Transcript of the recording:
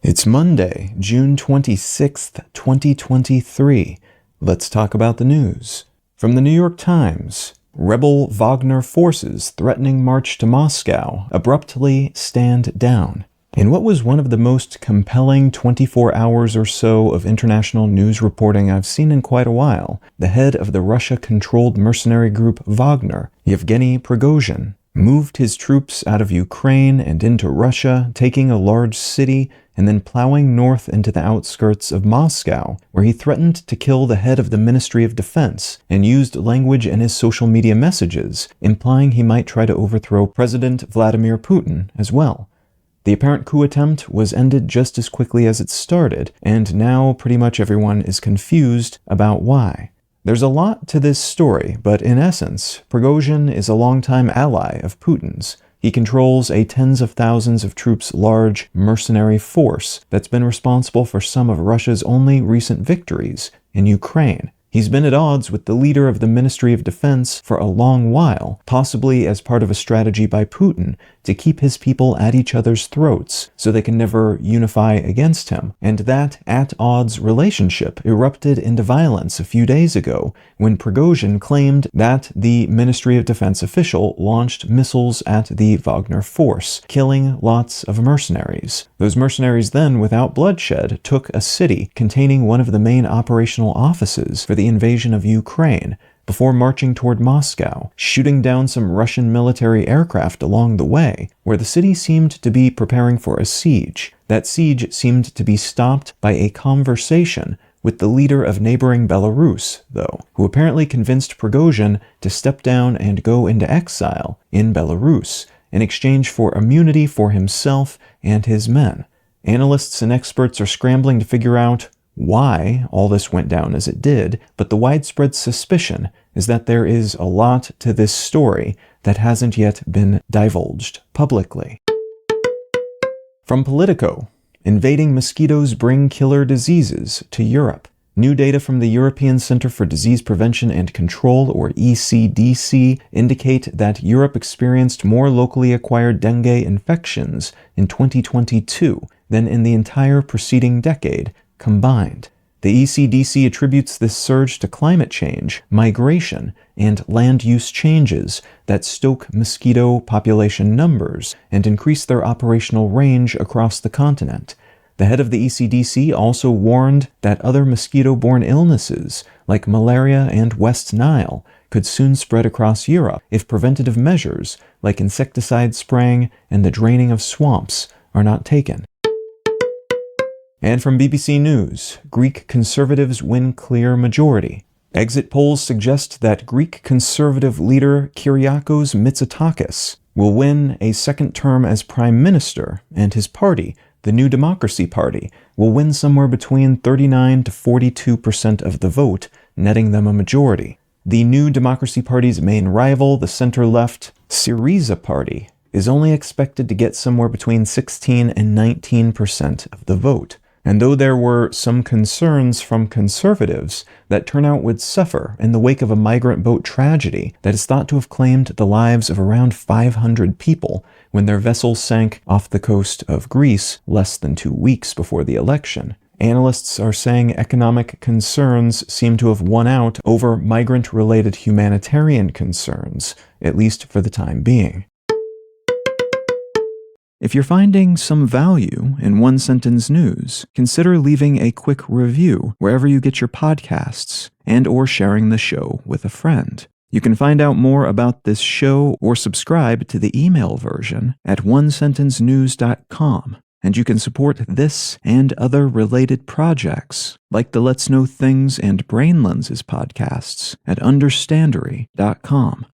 It's Monday, June 26th, 2023. Let's talk about the news. From the New York Times, rebel Wagner forces threatening march to Moscow abruptly stand down. In what was one of the most compelling 24 hours or so of international news reporting I've seen in quite a while, the head of the Russia-controlled mercenary group Wagner, Yevgeny Prigozhin, moved his troops out of Ukraine and into Russia, taking a large city and then plowing north into the outskirts of Moscow, where he threatened to kill the head of the Ministry of Defense and used language in his social media messages, implying he might try to overthrow President Vladimir Putin as well. The apparent coup attempt was ended just as quickly as it started, and now pretty much everyone is confused about why. There's a lot to this story, but in essence, Prigozhin is a longtime ally of Putin's. He controls a tens of thousands of troops large mercenary force that's been responsible for some of Russia's only recent victories in Ukraine. He's been at odds with the leader of the Ministry of Defense for a long while, possibly as part of a strategy by Putin to keep his people at each other's throats so they can never unify against him. And that at-odds relationship erupted into violence a few days ago when Prigozhin claimed that the Ministry of Defense official launched missiles at the Wagner force, killing lots of mercenaries. Those mercenaries then, without bloodshed, took a city containing one of the main operational offices for the invasion of Ukraine, before marching toward Moscow, shooting down some Russian military aircraft along the way, where the city seemed to be preparing for a siege. That siege seemed to be stopped by a conversation with the leader of neighboring Belarus, though, who apparently convinced Prigozhin to step down and go into exile in Belarus, in exchange for immunity for himself and his men. Analysts and experts are scrambling to figure out why all this went down as it did, but the widespread suspicion is that there is a lot to this story that hasn't yet been divulged publicly. From Politico, invading mosquitoes bring killer diseases to Europe. New data from the European Centre for Disease Prevention and Control, or ECDC, indicate that Europe experienced more locally acquired dengue infections in 2022 than in the entire preceding decade combined. The ECDC attributes this surge to climate change, migration, and land use changes that stoke mosquito population numbers and increase their operational range across the continent. The head of the ECDC also warned that other mosquito-borne illnesses, like malaria and West Nile, could soon spread across Europe if preventative measures, like insecticide spraying and the draining of swamps, are not taken. And from BBC News, Greek conservatives win clear majority. Exit polls suggest that Greek conservative leader Kyriakos Mitsotakis will win a second term as prime minister, and his party, the New Democracy Party, will win somewhere between 39% to 42% of the vote, netting them a majority. The New Democracy Party's main rival, the center-left Syriza Party, is only expected to get somewhere between 16% and 19% of the vote. And though there were some concerns from conservatives that turnout would suffer in the wake of a migrant boat tragedy that is thought to have claimed the lives of around 500 people when their vessel sank off the coast of Greece less than 2 weeks before the election, analysts are saying economic concerns seem to have won out over migrant-related humanitarian concerns, at least for the time being. If you're finding some value in One Sentence News, consider leaving a quick review wherever you get your podcasts and/or sharing the show with a friend. You can find out more about this show or subscribe to the email version at onesentencenews.com, and you can support this and other related projects like the Let's Know Things and Brain Lenses podcasts at understandery.com.